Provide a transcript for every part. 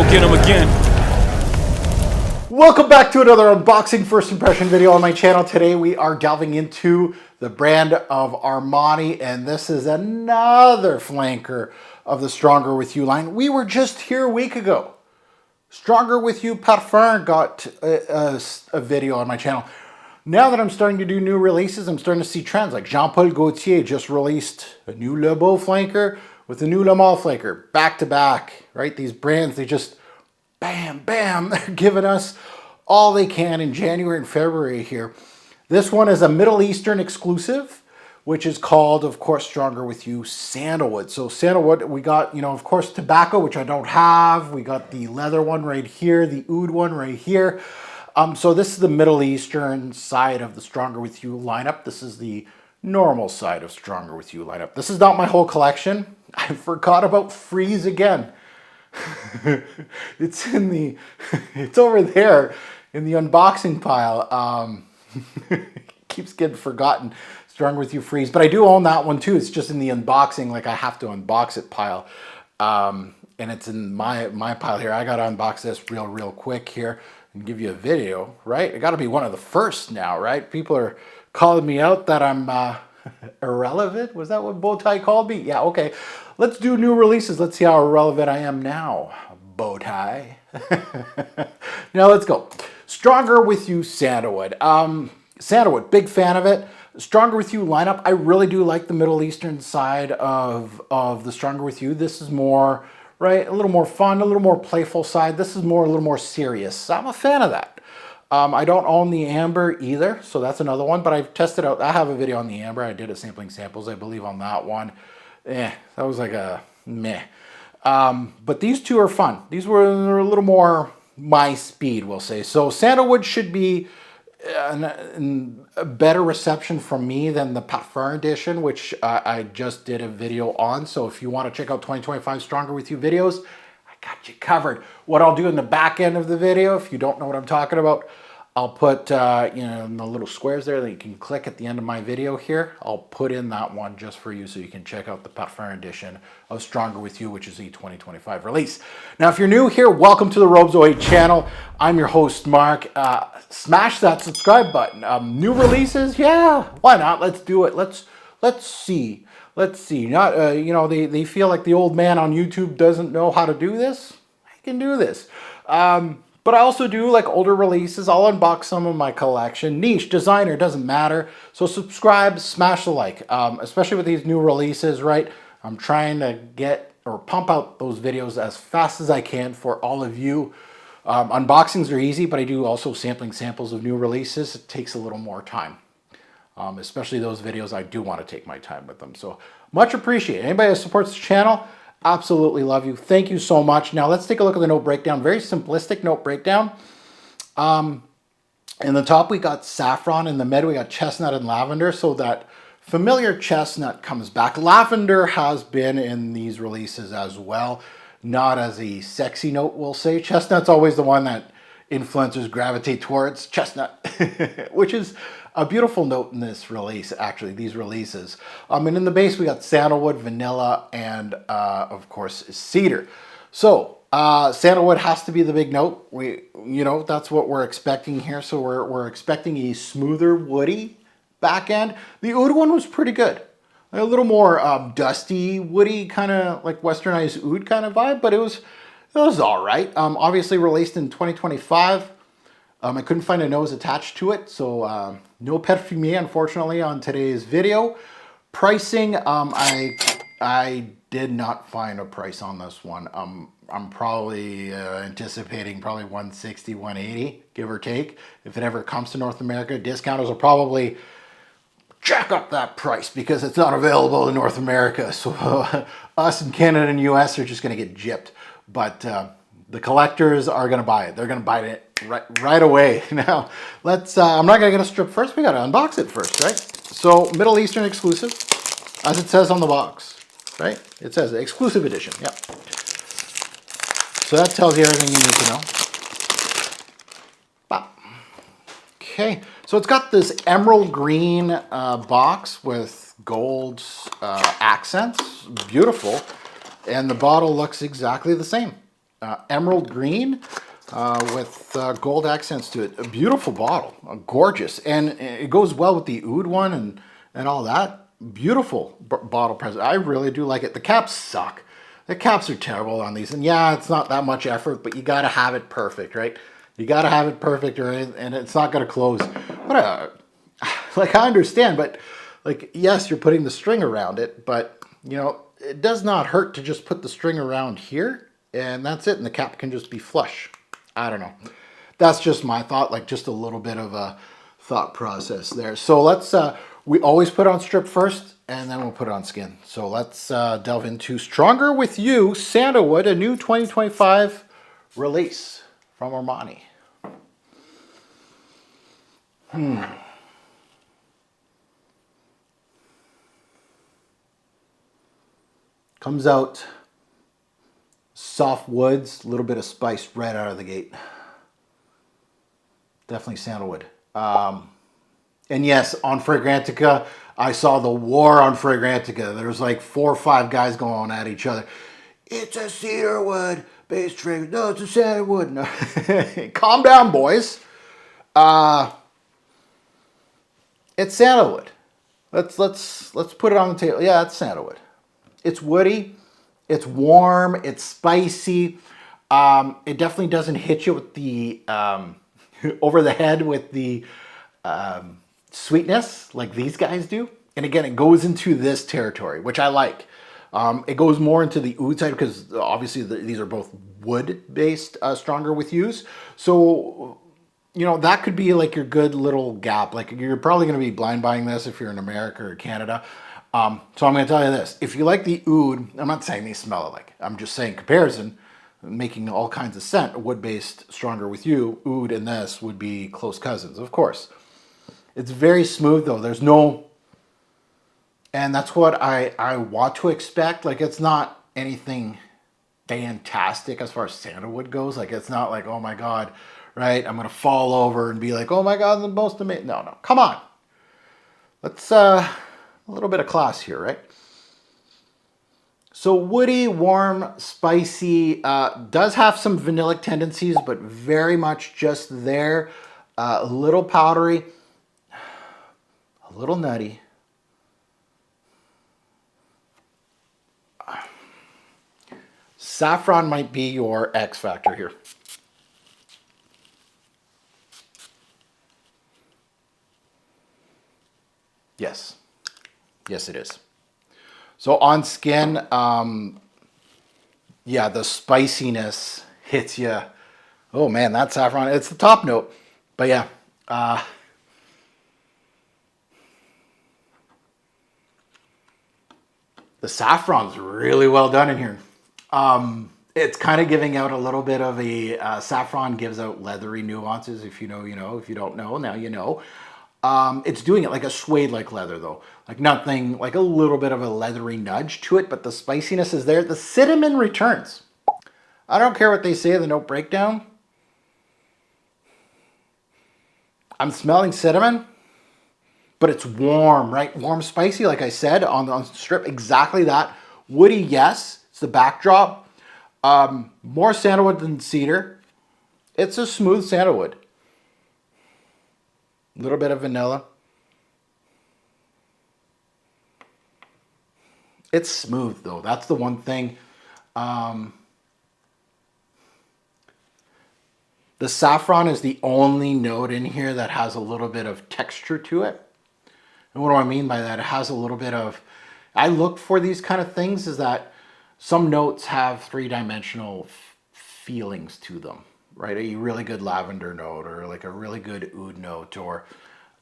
go get them again. Welcome back to another unboxing first impression video on my channel. Today we are delving into the brand of Armani, and this is another flanker of the Stronger With You line. We were just here a week ago. Stronger With You Parfum got a video on my channel. Now that I'm starting to do new releases, I'm starting to see trends. Like Jean-Paul Gaultier just released a new Le Beau flanker with a new Le Male flanker, back to back, right? These brands, they just bam, bam, they're giving us all they can in January and February here. This one is a Middle Eastern exclusive, which is called, of course, Stronger With You Sandalwood. So Sandalwood, we got, of course, tobacco, which I don't have. We got the leather one right here, the oud one right here. So this is the Middle Eastern side of the Stronger With You lineup. This is the normal side of Stronger With You lineup. This is not my whole collection. I forgot about Freeze again. It's over there in the unboxing pile. Keeps getting forgotten. Stronger With You Freeze, but I do own that one too. It's just in the unboxing, like I have to unbox it pile, and it's in my pile here. I gotta unbox this real quick here and give you a video, right? It got to be one of the first now, right? People are calling me out that I'm irrelevant. Was that what Bowtie called me? Yeah, okay. Let's do new releases. Let's see how irrelevant I am now, Bowtie. Now let's go. Stronger With You Sandalwood. Sandalwood, big fan of it. Stronger With You lineup. I really do like the Middle Eastern side of the Stronger With You. This is more, right, a little more fun, a little more playful side. This is more, a little more serious. I'm a fan of that. I don't own the amber either, so that's another one, but I've tested out. I have a video on the amber. I did a sampling samples, I believe, on that one. That was like a meh. But these two are fun. These were a little more my speed, we'll say. So Sandalwood should be a better reception from me than the Parfum edition, which I just did a video on. So if you want to check out 2025 Stronger With You videos, I got you covered. What I'll do in the back end of the video, if you don't know what I'm talking about, I'll put, the little squares there that you can click at the end of my video here. I'll put in that one just for you so you can check out the Parfum edition of Stronger With You, which is the 2025 release. Now, if you're new here, welcome to the Robezoid channel. I'm your host, Mark. Smash that subscribe button. New releases? Yeah, why not? Let's do it. Let's see. Let's see. Not, they feel like the old man on YouTube doesn't know how to do this. I can do this. But I also do like older releases. I'll unbox some of my collection. Niche, designer, doesn't matter. So subscribe, smash the like, especially with these new releases, right? I'm trying to get or pump out those videos as fast as I can for all of you. Unboxings are easy, but I do also sampling samples of new releases. It takes a little more time. Especially those videos, I do want to take my time with them. So much appreciated. Anybody that supports the channel, absolutely love you. Thank you so much. Now let's take a look at the note breakdown. Very simplistic note breakdown. In the top, we got saffron. In the mid, we got chestnut and lavender. So that familiar chestnut comes back. Lavender has been in these releases as well. Not as a sexy note, we'll say. Chestnut's always the one that influencers gravitate towards. Chestnut, which is a beautiful note in this release, actually, these releases. And in the base, we got sandalwood, vanilla, and of course, cedar. So sandalwood has to be the big note. That's what we're expecting here. So we're expecting a smoother, woody back end. The oud one was pretty good. A little more dusty, woody, kind of like westernized oud kind of vibe, but it was all right. Obviously released in 2025. I couldn't find a nose attached to it, so no Perfume, unfortunately, on today's video. Pricing, I did not find a price on this one. I'm probably anticipating probably 160, 180, give or take. If it ever comes to North America, discounters will probably jack up that price because it's not available in North America. So us in Canada and US are just going to get gypped. But the collectors are going to buy it. They're going to buy it right away. Now, let's, I'm not going to get a strip first. We got to unbox it first, right? So Middle Eastern exclusive, as it says on the box, right? It says exclusive edition. Yep. So that tells you everything you need to know. Bop. Okay, so it's got this emerald green box with gold accents. Beautiful. And the bottle looks exactly the same. emerald green with gold accents to it. A beautiful bottle, gorgeous, and it goes well with the oud one and all that. Beautiful bottle present. I really do like it. The caps suck. The caps are terrible on these, and yeah, it's not that much effort, but you got to have it perfect, right? You got to have it perfect, and it's not going to close. But like, I understand, but like, yes, you're putting the string around it, but you know, it does not hurt to just put the string around here, and that's it, and the cap can just be flush. I don't know. That's just my thought, like just a little bit of a thought process there. So let's, we always put on strip first, and then we'll put it on skin. So let's delve into Stronger With You, Sandalwood, a new 2025 release from Armani. Comes out soft woods, a little bit of spice right out of the gate. Definitely sandalwood. And yes, on Fragrantica, I saw the war on Fragrantica. There's like 4 or 5 guys going at each other. It's a cedarwood based fragrance. No, it's a sandalwood. No. Calm down, boys. It's sandalwood. Let's put it on the table. Yeah, it's sandalwood. It's woody. It's warm. It's spicy. It definitely doesn't hit you with the over the head with the sweetness like these guys do. And again, it goes into this territory, which I like. It goes more into the oud side because obviously these are both wood-based Stronger With Yous. So, you know, that could be like your good little gap. Like, you're probably going to be blind buying this if you're in America or Canada. So I'm going to tell you this. If you like the oud, I'm not saying they smell alike. I'm just saying comparison, making all kinds of scent, wood-based Stronger With You, oud and this would be close cousins, of course. It's very smooth though. There's no, and that's what I want to expect. Like, it's not anything fantastic as far as sandalwood goes. Like, it's not like, oh my God, right? I'm going to fall over and be like, oh my God, the most amazing. No, come on. Let's, a little bit of class here, right? So woody, warm, spicy, does have some vanillic tendencies, but very much just there. A little powdery, a little nutty. Saffron might be your X factor here. Yes. Yes, it is. So on skin, yeah, the spiciness hits you. Oh man, that saffron, it's the top note. But yeah, the saffron's really well done in here. It's kind of giving out a little bit of a, saffron gives out leathery nuances. If you know, you know. If you don't know, now you know. It's doing it like a suede-like leather though. Like nothing, like a little bit of a leathery nudge to it, but the spiciness is there. The cinnamon returns. I don't care what they say in the note breakdown. I'm smelling cinnamon, but it's warm, right? Warm, spicy, like I said, on the strip, exactly that. Woody, yes, it's the backdrop. More sandalwood than cedar. It's a smooth sandalwood. A little bit of vanilla. It's smooth though. That's the one thing. The saffron is the only note in here that has a little bit of texture to it. And what do I mean by that? It has a little bit of, I look for these kind of things is that some notes have 3-dimensional feelings to them, right? A really good lavender note or like a really good oud note or,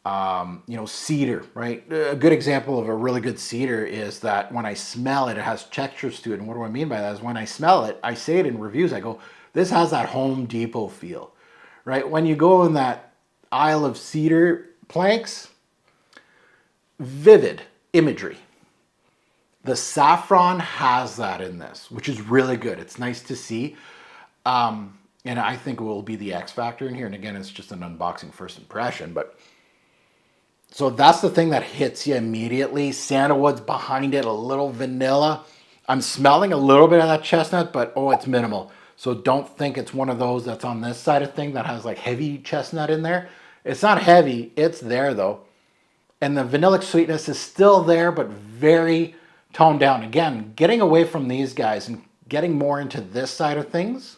you know, cedar, right? A good example of a really good cedar is that when I smell it, it has textures to it. And what do I mean by that is when I smell it, I say it in reviews, I go, this has that Home Depot feel, right? When you go in that aisle of cedar planks, vivid imagery. The saffron has that in this, which is really good. It's nice to see. And I think it will be the X factor in here. And again, it's just an unboxing first impression, but so that's the thing that hits you immediately. Sandalwood's behind it, a little vanilla. I'm smelling a little bit of that chestnut, but oh, it's minimal. So don't think it's one of those that's on this side of thing that has like heavy chestnut in there. It's not heavy, it's there though. And the vanillic sweetness is still there, but very toned down. Again, getting away from these guys and getting more into this side of things.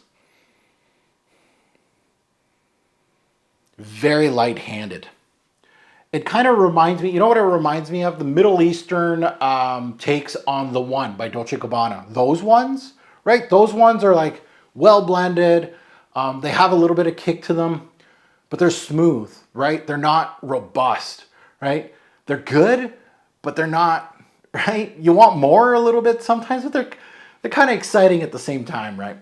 Very light-handed. It kind of reminds me, you know what it reminds me of? The Middle Eastern takes on The One by Dolce & Gabbana. Those ones, right? Those ones are like well blended. They have a little bit of kick to them, but they're smooth, right? They're not robust, right? They're good, but they're not, right? You want more a little bit sometimes, but they're kind of exciting at the same time, right?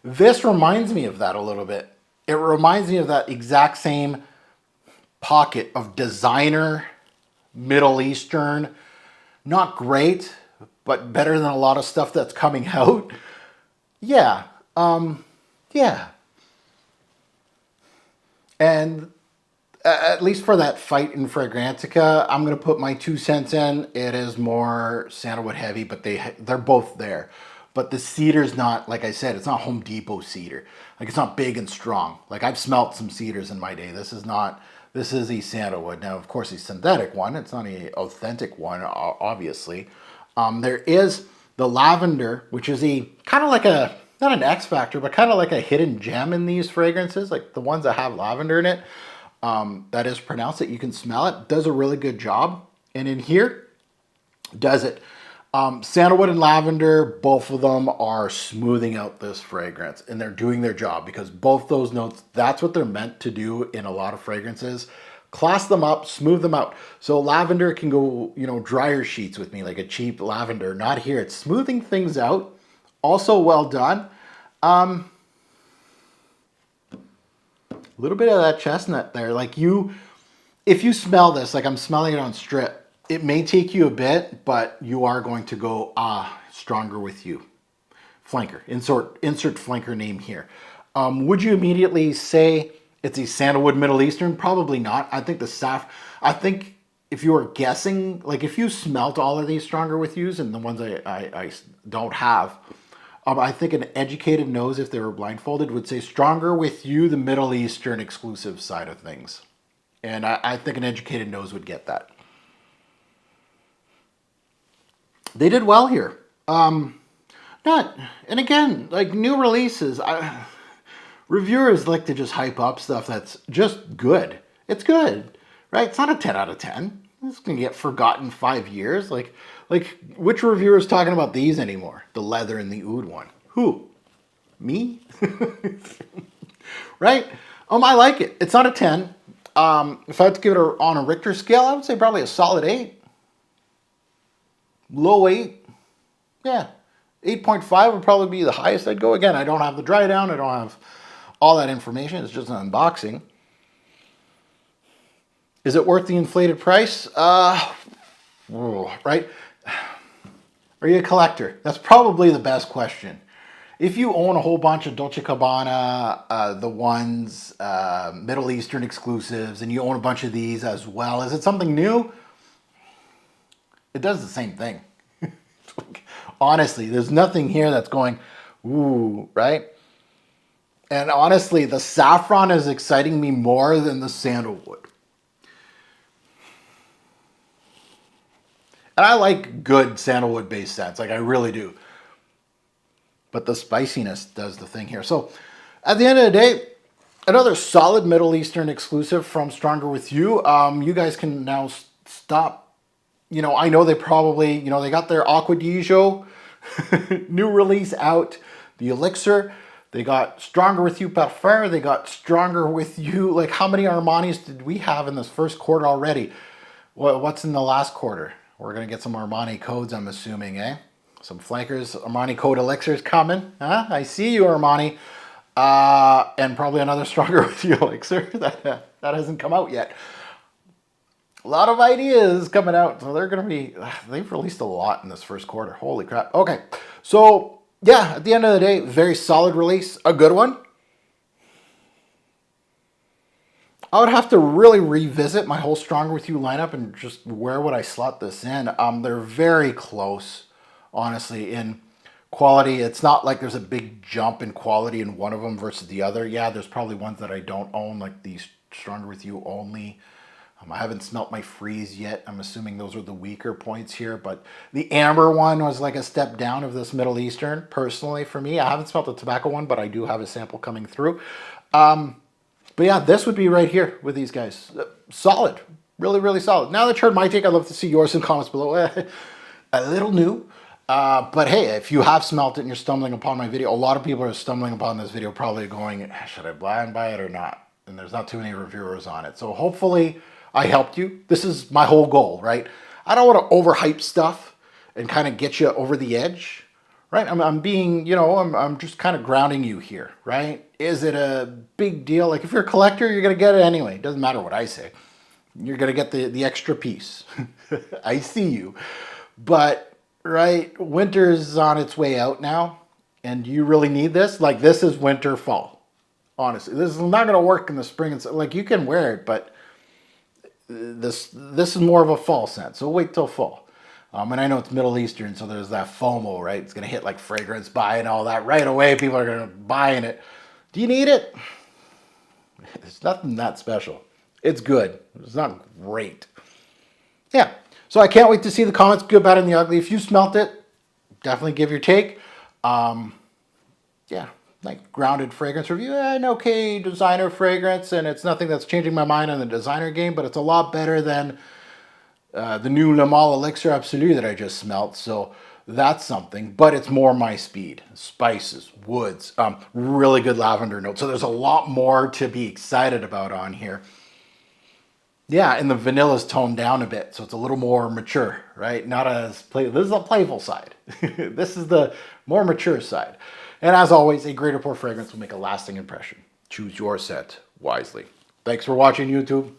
This reminds me of that a little bit. It reminds me of that exact same pocket of designer, Middle Eastern, not great, but better than a lot of stuff that's coming out. Yeah, yeah. And at least for that fight in Fragrantica, I'm going to put my 2 cents in. It is more sandalwood heavy, but they're both there. But the cedar's not, like I said, it's not Home Depot cedar. Like, it's not big and strong. Like, I've smelt some cedars in my day. This is a sandalwood. Now, of course, a synthetic one. It's not an authentic one, obviously. There is the lavender, which is a kind of like a, not an X factor, but kind of like a hidden gem in these fragrances, like the ones that have lavender in it. That is pronounced, that you can smell it. Does a really good job. And in here, does it. Sandalwood and lavender, both of them are smoothing out this fragrance, and they're doing their job, because both those notes, that's what they're meant to do in a lot of fragrances. Class them up, smooth them out. So lavender can go, dryer sheets with me, like a cheap lavender. Not here. It's smoothing things out. Also well done. A little bit of that chestnut there. Like, if you smell this, like I'm smelling it on strip, it may take you a bit, but you are going to go, stronger with you. Flanker. Insert flanker name here. Would you immediately say it's a sandalwood Middle Eastern? Probably not. I think I think if you were guessing, like if you smelt all of these stronger with yous, and the ones I don't have, I think an educated nose, if they were blindfolded, would say stronger with you, the Middle Eastern exclusive side of things. And I think an educated nose would get that. They did well here. And again, like new releases, reviewers like to just hype up stuff that's just good. It's good, right? It's not a 10 out of 10. It's going to get forgotten 5 years. Like which reviewer is talking about these anymore? The leather and the oud one. Who? Me? Right? I like it. It's not a 10. If I had to give it on a Richter scale, I would say probably a solid 8. Low 8. Yeah. 8.5 would probably be the highest I'd go. Again, I don't have the dry down. I don't have all that information. It's just an unboxing. Is it worth the inflated price? Right? Are you a collector? That's probably the best question. If you own a whole bunch of Dolce & Gabbana, the ones, Middle Eastern exclusives, and you own a bunch of these as well, is it something new? It does the same thing. Honestly, there's nothing here that's going, ooh, right? And honestly, the saffron is exciting me more than the sandalwood. And I like good sandalwood-based scents, like I really do. But the spiciness does the thing here. So at the end of the day, another solid Middle Eastern exclusive from Stronger With You. You guys can now stop. I know they probably, they got their Aqua di Gio new release out, the Elixir. They got Stronger With You Parfum. They got Stronger With You. Like, how many Armanis did we have in this first quarter already? What's in the last quarter? We're going to get some Armani codes, I'm assuming, eh? Some flankers, Armani code Elixirs coming. Huh? I see you, Armani. And probably another Stronger With You Elixir that hasn't come out yet. A lot of ideas coming out. So they've released a lot in this first quarter. Holy crap. Okay. So, yeah, at the end of the day, very solid release. A good one. I would have to really revisit my whole Stronger With You lineup and just where would I slot this in. They're very close, honestly, in quality. It's not like there's a big jump in quality in one of them versus the other. Yeah, there's probably ones that I don't own, like these Stronger With You only. I haven't smelt my Freeze yet. I'm assuming those are the weaker points here, but the amber one was like a step down of this Middle Eastern, personally, for me. I haven't smelt the tobacco one, but I do have a sample coming through. But yeah, this would be right here with these guys. Solid. Really, really solid. Now that you heard my take, I'd love to see yours in comments below. A little new. But hey, if you have smelt it and you're stumbling upon my video, a lot of people are stumbling upon this video probably going, should I buy it or not? And there's not too many reviewers on it. So hopefully I helped you. This is my whole goal, right? I don't want to overhype stuff and kind of get you over the edge, right? I'm being, you know, I'm just kind of grounding you here, right? Is it a big deal? Like if you're a collector, you're going to get it anyway. It doesn't matter what I say. You're going to get the extra piece. I see you. But, right, winter's on its way out now. And do you really need this? Like this is winter, fall. Honestly, this is not going to work in the spring. And so, like you can wear it, but this is more of a fall scent. So wait till fall. And I know it's Middle Eastern, so there's that FOMO, right? It's going to hit like fragrance buy and all that right away. People are going to buy in it. Do you need it? It's nothing that special. It's good. It's not great. Yeah. So I can't wait to see the comments, good, bad, and the ugly. If you smelt it, definitely give your take. Yeah, like grounded fragrance review. An okay designer fragrance, and it's nothing that's changing my mind on the designer game, but it's a lot better than the new Le Male Elixir Absolu that I just smelt. So that's something, but it's more my speed. Spices, woods, really good lavender notes. So there's a lot more to be excited about on here. Yeah, and the vanilla's toned down a bit, so it's a little more mature, right? Not as play. This is a playful side. This is the more mature side. And as always, a greater pour fragrance will make a lasting impression. Choose your scent wisely. Thanks for watching, YouTube.